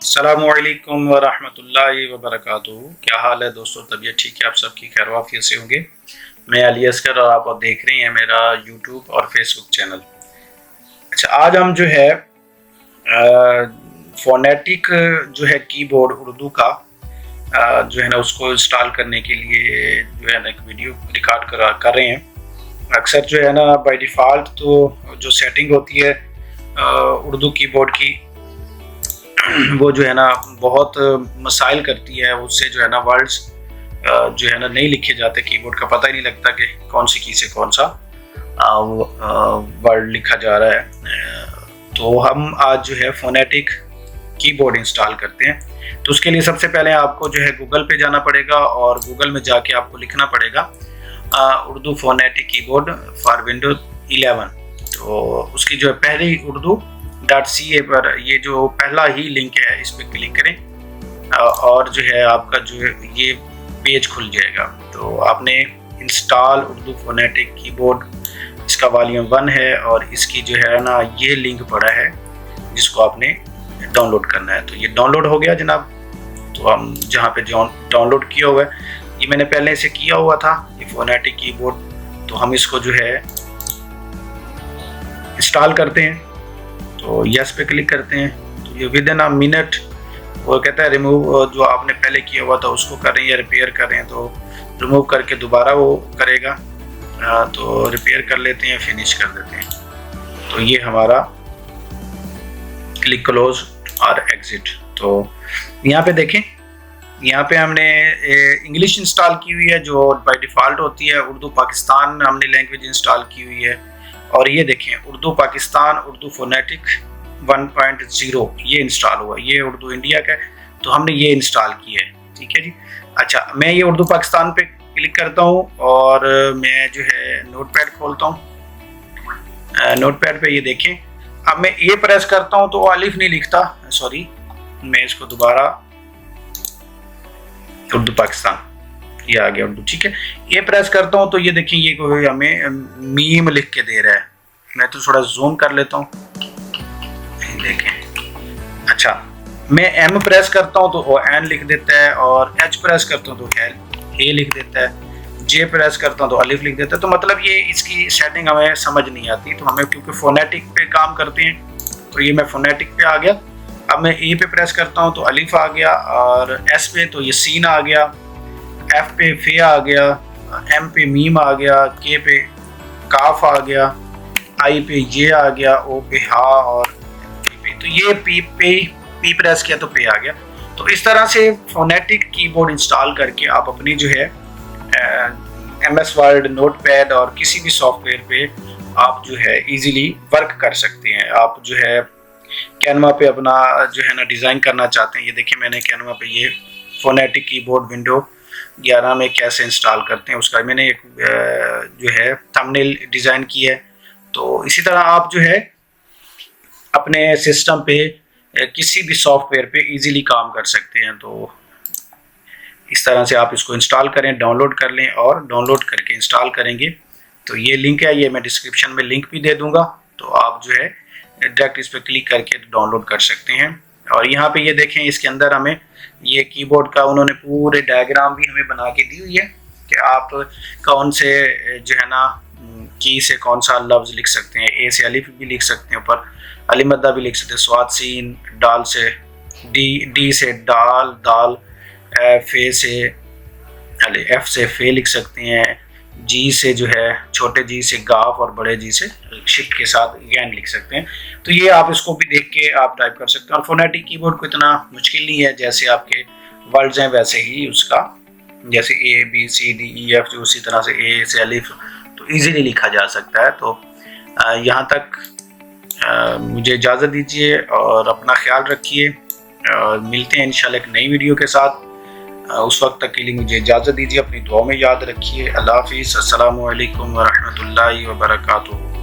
अस्सलामुअलैकुम वरहमतुल्लाहि वबरकातुहू। क्या हाल है दोस्तों? तबीयत ठीक है? आप सबकी खैरवाफियत से होंगे। मैं अली असगर और आप देख रहे हैं मेरा यूट्यूब और फेसबुक चैनल। अच्छा, आज हम जो है फोनेटिक जो है कीबोर्ड उर्दू का जो है ना उसको इंस्टॉल करने के लिए जो है ना एक वीडियो रिकॉर्ड कर रहे हैं। अक्सर जो है ना बाय डिफ़ॉल्ट तो जो सेटिंग होती है उर्दू कीबोर्ड की वो जो है ना बहुत मसाइल करती है। उससे जो है ना वर्ड्स जो है ना नहीं लिखे जाते, कीबोर्ड का पता ही नहीं लगता कि कौन सी की से कौन सा वर्ड लिखा जा रहा है। तो हम आज जो है फोनेटिक कीबोर्ड इंस्टॉल करते हैं। तो उसके लिए सबसे पहले आपको जो है गूगल पे जाना पड़ेगा और गूगल में जाके आपको लिखना पड़ेगा Urdu phonetic keyboard for Windows 11। तो उसकी जो है पहली urdu.ca पर ये जो पहला ही लिंक है इस पर क्लिक करें और जो है आपका जो है ये पेज खुल जाएगा। तो आपने इंस्टॉल उर्दू फोनेटिक कीबोर्ड, इसका वॉल्यूम 1 है और इसकी जो है ना ये लिंक पड़ा है जिसको आपने डाउनलोड करना है। तो ये डाउनलोड हो गया जनाब। तो हम जहाँ पे डाउनलोड किया हुआ है ये मैंने पहले से किया हुआ था ये फोनेटिक कीबोर्ड। तो हम इसको जो है इंस्टॉल करते हैं। तो यस पे क्लिक करते हैं। तो ये विद इन अ मिनट वो कहता है रिमूव, जो आपने पहले किया हुआ था उसको कर रहे हैं या रिपेयर कर रहे हैं, तो रिमूव करके दोबारा वो करेगा। तो रिपेयर कर लेते हैं, फिनिश कर देते हैं। तो ये हमारा क्लिक क्लोज और एग्जिट। तो यहाँ पे देखें, यहाँ पे हमने इंग्लिश इंस्टॉल की हुई है जो बाय डिफ़ॉल्ट होती है। उर्दू पाकिस्तान हमने लैंग्वेज इंस्टॉल की हुई है। और ये देखें उर्दू पाकिस्तान, उर्दू फोनेटिक 1.0 ये इंस्टॉल हुआ। ये उर्दू इंडिया का है तो हमने ये इंस्टॉल किया है। ठीक है जी। अच्छा, मैं ये उर्दू पाकिस्तान पे क्लिक करता हूँ और मैं जो है नोटपैड खोलता हूँ। नोटपैड पे ये देखें, अब मैं ये प्रेस करता हूँ तो अलिफ नहीं लिखता, सॉरी, मैं इसको दोबारा उर्दू पाकिस्तान, ये आ गया उर्दू। ठीक है, ये प्रेस करता हूँ तो ये देखिए ये कोई हमें मीम लिख के दे रहा है। मैं तो थोड़ा जूम कर लेता हूँ, देखें। अच्छा, मैं एम प्रेस करता हूँ तो वो एन लिख देता है और एच प्रेस करता हूँ तो ए लिख देता है, जे प्रेस करता हूँ तो अलिफ लिख देता है। तो मतलब ये इसकी सेटिंग हमें समझ नहीं आती। तो हमें क्योंकि फोनेटिक पे काम करते हैं तो ये मैं फोनेटिक पे आ गया। अब मैं ए पे प्रेस करता हूँ तो अलिफ आ गया और एस पे तो ये सीन आ गया, एफ पे फे आ गया, एम पे मीम आ गया, के पे काफ आ गया, आई पे ये आ गया, ओ पे हा और पी पे तो ये पी प्रेस किया तो पे आ गया। तो इस तरह से फोनेटिक कीबोर्ड इंस्टॉल करके आप अपनी जो है MS वर्ड, नोटपैड और किसी भी सॉफ्टवेयर पे आप जो है इजीली वर्क कर सकते हैं। आप जो है कैनवा पे अपना जो है ना डिज़ाइन करना चाहते हैं, ये देखिए मैंने कैनवा पे ये फोनेटिक कीबोर्ड विंडो 11 में कैसे इंस्टॉल करते हैं उसका मैंने एक जो है थंबनेल डिज़ाइन की है। तो इसी तरह आप जो है अपने सिस्टम पे किसी भी सॉफ्टवेयर पे इजीली काम कर सकते हैं। तो इस तरह से आप इसको इंस्टॉल करें, डाउनलोड कर लें और डाउनलोड करके इंस्टॉल करेंगे। तो ये लिंक है, ये मैं डिस्क्रिप्शन में लिंक भी दे दूँगा। तो आप जो है डायरेक्ट इस पर क्लिक करके डाउनलोड कर सकते हैं। और यहाँ पे ये देखें, इसके अंदर हमें ये कीबोर्ड का उन्होंने पूरे डायग्राम भी हमें बना के दी हुई है कि आप कौन से जो है ना की से कौन सा लफ्ज़ लिख सकते हैं। ए से अलिफ भी लिख सकते हैं, ऊपर अली मद्दा भी लिख सकते हैं, स्वाद सीन, डाल से डी से डाल, दाल, फे से एफ से फे लिख सकते हैं, जी से जो है छोटे जी से गाफ और बड़े जी से शिफ्ट के साथ गैन लिख सकते हैं। तो ये आप इसको भी देख के आप टाइप कर सकते हैं। और फोनेटिक कीबोर्ड को इतना मुश्किल नहीं है, जैसे आपके वर्ड्स हैं वैसे ही उसका, जैसे A B C D E F जो उसी तरह से ए से अलिफ तो इजीली लिखा जा सकता है। तो यहाँ तक मुझे इजाज़त दीजिए और अपना ख्याल रखिए और मिलते हैं इंशाल्लाह एक नई वीडियो के साथ। उस वक्त तक के लिए मुझे इजाज़त दीजिए, अपनी दुआ में याद रखिए। अल्लाह हाफिज़। अस्सलामु अलैकुम वरहमतुल्लाहि वबरकातुहू।